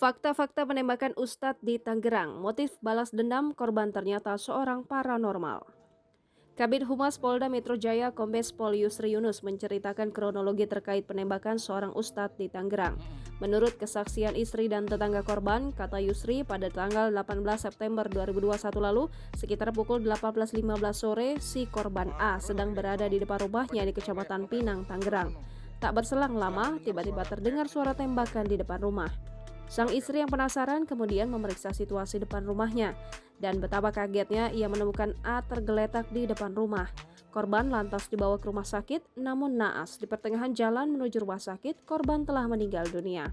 Fakta-fakta penembakan Ustadz di Tangerang, motif balas dendam korban ternyata seorang paranormal. Kabid Humas Polda Metro Jaya Kombes Pol Yusri Yunus menceritakan kronologi terkait penembakan seorang Ustadz di Tangerang. Menurut kesaksian istri dan tetangga korban, kata Yusri, pada tanggal 18 September 2021 lalu, sekitar pukul 18.15 sore, si korban A sedang berada di depan rumahnya di Kecamatan Pinang, Tangerang. Tak berselang lama, tiba-tiba terdengar suara tembakan di depan rumah. Sang istri yang penasaran kemudian memeriksa situasi depan rumahnya, dan betapa kagetnya ia menemukan A tergeletak di depan rumah. Korban lantas dibawa ke rumah sakit, namun naas di pertengahan jalan menuju rumah sakit, korban telah meninggal dunia.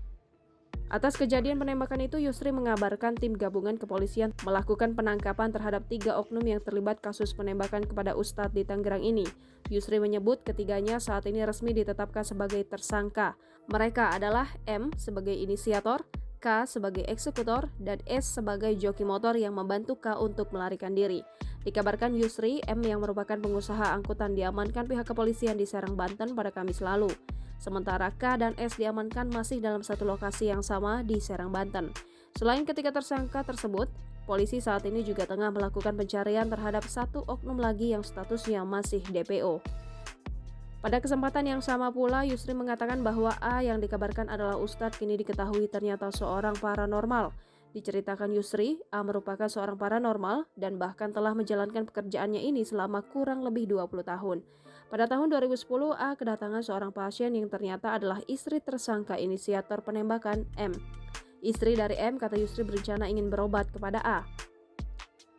Atas kejadian penembakan itu, Yusri mengabarkan tim gabungan kepolisian melakukan penangkapan terhadap 3 oknum yang terlibat kasus penembakan kepada Ustadz di Tangerang ini. Yusri menyebut ketiganya saat ini resmi ditetapkan sebagai tersangka. Mereka adalah M sebagai inisiator, K sebagai eksekutor, dan S sebagai joki motor yang membantu K untuk melarikan diri. Dikabarkan Yusri, M yang merupakan pengusaha angkutan diamankan pihak kepolisian di Serang, Banten pada Kamis lalu. Sementara K dan S diamankan masih dalam satu lokasi yang sama di Serang, Banten. Selain ketiga tersangka tersebut, polisi saat ini juga tengah melakukan pencarian terhadap 1 oknum lagi yang statusnya masih DPO. Pada kesempatan yang sama pula, Yusri mengatakan bahwa A yang dikabarkan adalah Ustadz kini diketahui ternyata seorang paranormal. Diceritakan Yusri, A merupakan seorang paranormal dan bahkan telah menjalankan pekerjaannya ini selama kurang lebih 20 tahun. Pada tahun 2010, A kedatangan seorang pasien yang ternyata adalah istri tersangka inisiator penembakan M. Istri dari M, kata Yusri, berencana ingin berobat kepada A.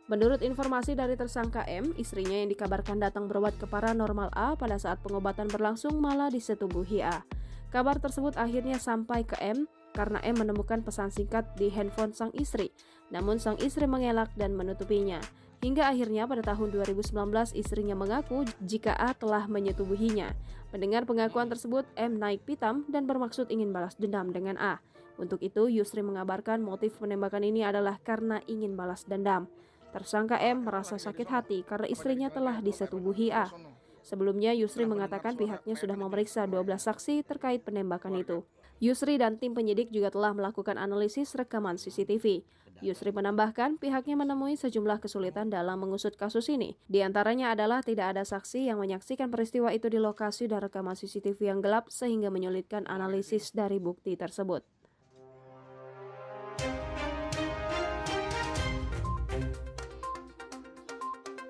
Menurut informasi dari tersangka M, istrinya yang dikabarkan datang berobat ke paranormal A pada saat pengobatan berlangsung malah disetubuhi A. Kabar tersebut akhirnya sampai ke M karena M menemukan pesan singkat di handphone sang istri. Namun sang istri mengelak dan menutupinya. Hingga akhirnya pada tahun 2019 istrinya mengaku jika A telah menyetubuhinya. Mendengar pengakuan tersebut, M naik pitam dan bermaksud ingin balas dendam dengan A. Untuk itu, Yusri mengabarkan motif penembakan ini adalah karena ingin balas dendam. Tersangka M merasa sakit hati karena istrinya telah disetubuhi A. Sebelumnya, Yusri mengatakan pihaknya sudah memeriksa 12 saksi terkait penembakan itu. Yusri dan tim penyidik juga telah melakukan analisis rekaman CCTV. Yusri menambahkan pihaknya menemui sejumlah kesulitan dalam mengusut kasus ini. Di antaranya adalah tidak ada saksi yang menyaksikan peristiwa itu di lokasi dan rekaman CCTV yang gelap sehingga menyulitkan analisis dari bukti tersebut.